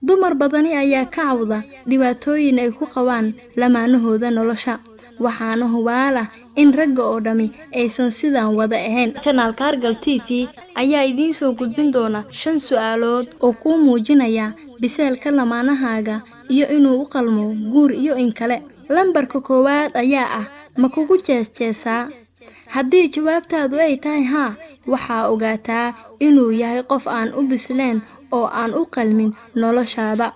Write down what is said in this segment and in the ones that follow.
dumar badani ayaa ka cawda dhibaatooyin ay ku qabaan lamaanahooda nolosha waxaana hubaala in ragga oo dhami aysan sidaan wada ahayn channel Kargal TV ayaa idiin soo gudbin doona 5 su'aalood oo ku muujinaya biseelka lamaanahaaga iyo inuu u qalmo guur iyo in kale lambarka koowaad ayaa ah ma kugu jeesjeesaa haddii jawaabtaadu ay tahay haa waxaa ogaataa inuu yahay qof aan u bisleen oo aan u qalmin noloshaada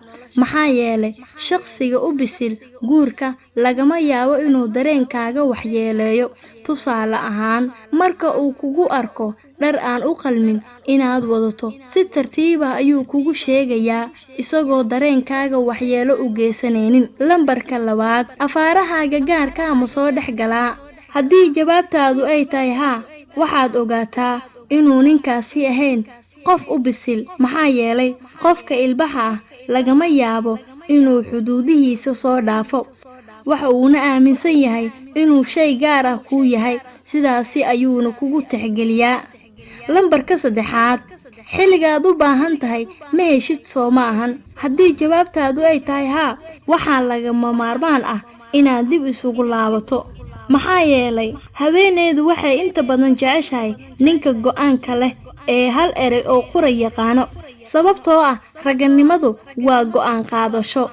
maxaa yeelay shakhsiga u bisil guurka lagama yaabo inuu dareenkaaga waxyeeleeyo tusaale ahaan marka uu kugu arko dhar aan u qalmin inaad wadato si tartiib ah ayuu kugu sheegayaa isagoo dareenkaaga waxyeelo u geysanaynin lambarka labaad afaarahaaga gaarka ama soo dhexgalaa haddii jawaabtaadu ay tahay haa waxaad ogaataa inuu ninkaasi ahayn qof u bisil maxaa yeelay qofka ilbaha ah lagama yaabo inuu xuduudihiisa soo dhaafo waxa uuna aaminsan yahay inuu shay gaar ah ku yahay sidaasi ayuuna kugu tixgeliyaa lambarka saddexaad xilligaad u baahan tahay ma heshid soo ma ahan haddii jawaabtaadu ay tahay haa waxaa lagama maarmaan ah inaad dib isugu laabato maxaa yeelay haweeneydu waxay inta badan jeceshahay ninka go'aanka leh ee hal eray oo qura yaqaano sababtoo ah raganimadu waa go'aan qaadasho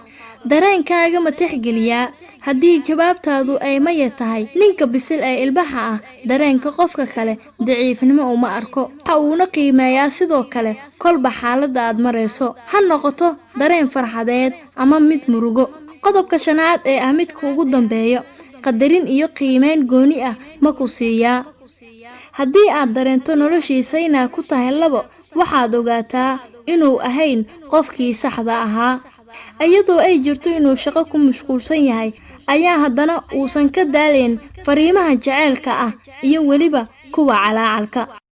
dareenkaaga ma tixgeliyaa haddii jawaabtaadu ay maya tahay ninka bisil ee ilbaha ah dareenka qofka kale daciifnimo uma arko waxa uuna qiimeeyaa sidoo kale kolba xaaladda aad marayso ha noqoto dareen farxadeed ama mid murugo qodobka shanaad ee ah midka ugu dambeeyo qadarin iyo qiimeyn gooni ah ma ku siiyaa haddii aad dareento noloshiisa inaad ku tahay labo waxaad ogaataa inuu ahayn qofkii saxda ahaa iyadoo ay jirto inuu shaqo ku mashquulsan yahay ayaa haddana uusan ka daaleyn fariimaha jaceylka ah iyo weliba kuwa calaacalka